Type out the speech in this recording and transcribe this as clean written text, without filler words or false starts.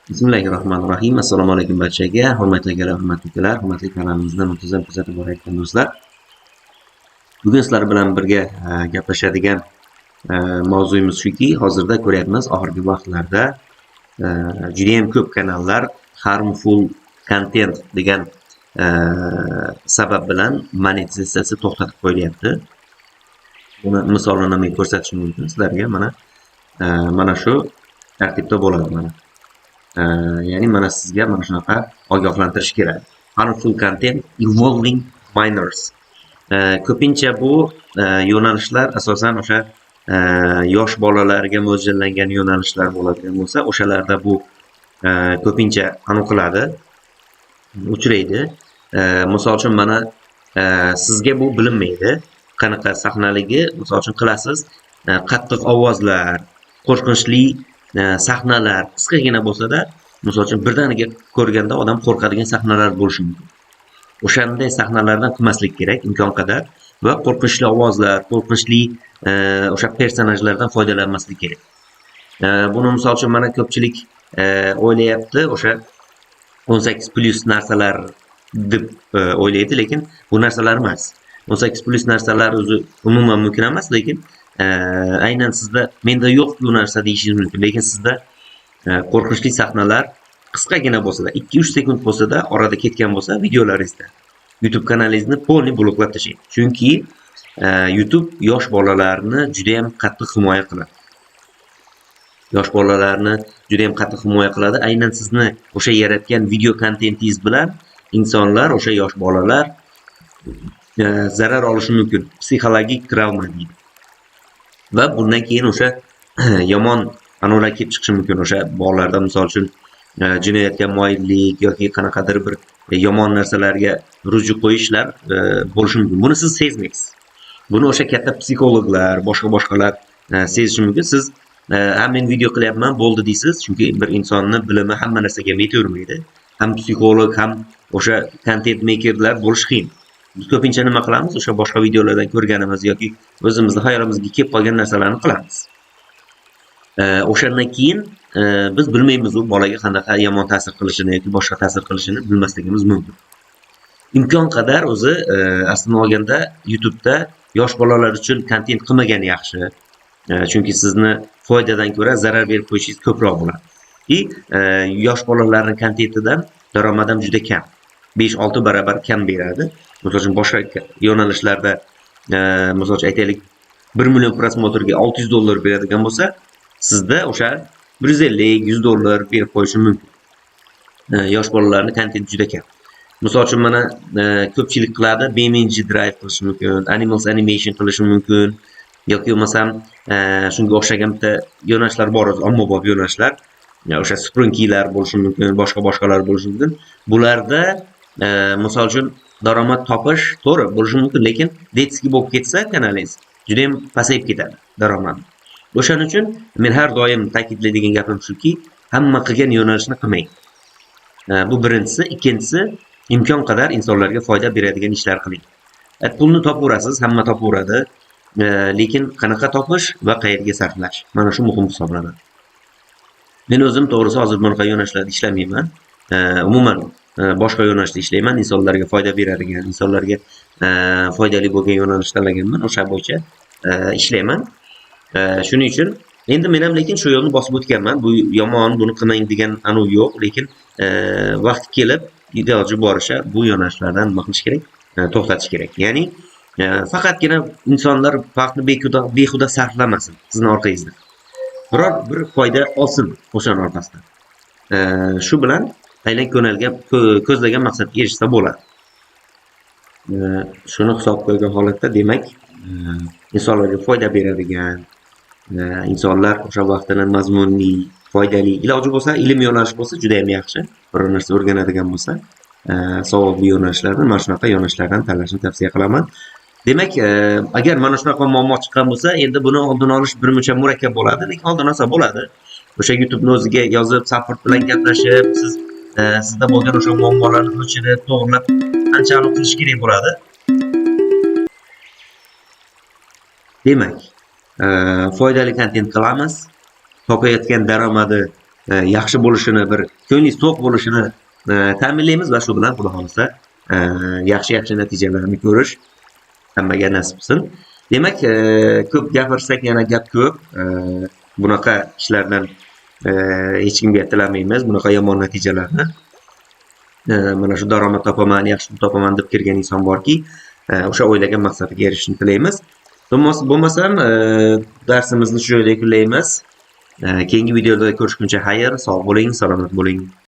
Bismillahirrohmanirrohim. Assalomu alaykum barchaga. Hurmatli akalar, hurmatli ukalar, hurmatli kanalimizni muntazam kuzatib borayotgan do'stlar. Bugun sizlar bilan birga gaplashadigan mavzuyimiz shuki, hozirda ko'ryapmiz, oxirgi vaqtlarda juda ham ko'p kanallar harmful content degan sabab bilan monetizatsiyasi to'xtatib qo'yilyapti. Buni misolini men ko'rsatishim mumkin sizlarga. Mana shu tartibda bo'ladi mana. Ya'ni mana sizga mana shunaqa ogohlantirish kerak. Harmful content involving minors. Ko'pincha bu yo'nalishlar asosan o'sha yosh bolalarga mo'ljallangan yo'nalishlar bo'ladigan bo'lsa, o'shalarda bu ko'pincha qiladi, uchraydi. Misol uchun mana sizga bu bilinmaydi. Qanaqa sahnaligi, misol uchun qilasiz, qattiq ovozlar, qo'rqinchli sahnalar qisqagina bo'lsa-da, misol uchun birdaniga ko'rganda odam qo'rqadigan sahnalar bo'lishi mumkin. O'shanday sahnalardan qilmaslik kerak imkon qadar va qo'rqinchli ovozlar, qo'rqinchli o'sha personajlardan foydalanmaslik kerak. Buni misol uchun mana ko'pchilik o'ylayapti, o'sha 18+ narsalar deb o'ylaydi, lekin bu narsalar emas. 18+ narsalar o'zi umuman mumkin emas, lekin aynan sizda menda yo'q bu narsa deyishingiz mumkin, lekin sizda qo'rqinchli sahnalar qisqagina bo'lsa-da, 2-3 sekund bo'lsa-da orada ketgan bo'lsa videolaringizda YouTube kanalingizni polni bloklab tashlang. Chunki YouTube yosh bolalarni juda ham qattiq himoya qiladi. Yosh bolalarni juda ham qattiq himoya qiladi. Aynan sizni o'sha yaratgan video kontentingiz bilan insonlar, o'sha yosh bolalar zarar olishi mumkin. Psixologik travma deydi. Va bundan keyin o'sha yomon anavlar kelib chiqishi mumkin. O'sha bolalarda misol uchun jinoyatga moyillik yoki qanaqadir bir yomon narsalarga ruju qo'yishlar bo'lishi mumkin. Buni siz sezmaysiz. Buni o'sha katta psixologlar, boshqalar sezishi mumkin. Siz men video qilyapman, bo'ldi deysiz, chunki bir insonni bilimi hamma narsaga yetavermaydi. Ham psixolog, ham o'sha content makerlar bo'lish qiyin. Biz ko'pincha nima qilamiz? O'sha boshqa videolardan ko'rganimiz yoki o'zimizni hayolimizga kelib qolgan narsalarni qilamiz. O'shandan keyin biz bilmaymiz u bolaga qanaqa yomon ta'sir qilishini yoki boshqa ta'sir qilishini bilmasligimiz mumkin. Imkon qadar o'zi aslini olganda YouTube'da yosh bolalar uchun kontent qilmagan yaxshi. Chunki sizni foydadan ko'ra zarar berib qo'yishingiz ko'proq bo'ladi. Yosh bolalarning kontentidan daromad ham juda kam. 5-6 barobar kam beradi. Misol uchun boshqa yo'nalishlarda misol uchun aytaylik 1 million prosmotrga $600 beradigan bo'lsa, sizda o'sha 150-100 dollar berib qo'yishi mumkin. Yosh bolalarning kontenti juda kam. Misol uchun mana ko'pchilik qiladi, BeamNG Drive qilish mumkin, Animals Animation qilish mumkin yoki bo'lmasam shunga o'xshagan bitta yo'nalishlar bor, ommabop yo'nalishlar. O'sha Sprunkilar bo'lishi mumkin, boshqalar bo'lishi mumkin. Bularda misol uchun daromad topish to'g'ri bo'lishi mumkin, lekin detskiy bo'lib ketsa kanalingiz juda ham pasayib ketadi daromad. O'shaning uchun men har doim ta'kidlaydigan gapim shuki, hamma qilgan yo'nalishni qilmang. Bu birinchisi, ikkinchisi imkon qadar insonlarga foyda beradigan ishlar qiling. Pulni topaverasiz, hamma topaveradi, lekin qanaqa topish va qayerga sarflash, mana shu muhim hisoblanadi. Men o'zim to'g'risi hozir bunaqa yo'nalishlarda ishlamayman. Umuman boshqa yo'nalishda ishlayman, insonlarga foyda beradigan, insonlarga foydali bo'lgan yo'nalish tanlaganman, o'sha bo'yicha ishlayman. Shuning uchun endi men ham lekin shu yo'lni bosib o'tganman. Bu yomon, buni qilmang degan anu yo'q, lekin vaqt kelib iloji boricha bu yo'nalishlardan nima qilish kerak? To'xtatish kerak. Ya'ni faqatgina insonlar vaqtni behuda sarflamasin sizning orqangizda. Biror bir foyda olsin o'shaning orqasidan. Shu bilan aylan ko'zlagan maqsadga erishsa bo'ladi. Shuni hisobga qo'ygan holatda, demak, insonlarga foyda beradigan, insonlar o'sha vaqtini mazmunli, foydali, iloji bo'lsa ilm yo'nalishi bo'lsa juda ham yaxshi. Biror narsa o'rganadigan bo'lsa, savobli yo'nalishlardan, mana shunaqa yo'nalishlardan tanlashni tavsiya qilaman. Demak, agar mana shunaqa muammo chiqqan bo'lsa, endi buni oldini olish birmuncha murakkab bo'ladi, lekin oldin olsa bo'ladi. O'sha YouTube'ni o'ziga yozib, support bilan gaplashib, sizda bo'lgan o'sha muammolarni o'chirib, to'g'rilab, qanchalik qilish kerak bo'ladi. Demak, foydali kontent qilamiz. Topayotgan daromadi yaxshi bo'lishini, bir ko'nglingiz to'q bo'lishini ta'minlaymiz va shu bilan Xudo xolisa yaxshi natijalarni ko'rish hammaga nasib qilsin. Demak, ko'p gapirsak yana gap ko'p. Bunaqa ishlardan hech kimga tilamaymiz, bunaqa yomon natijalarni. Mana shu daromad topaman, yaxshi pul topaman deb kirgan inson borki, o'sha o'ylagan maqsadiga erishishni tilaymiz. Bo'lmasam, darsimizni shu joyda yakunlaymiz. Keyingi videoda ko'rishguncha xayr, sog' bo'ling, salomat bo'ling.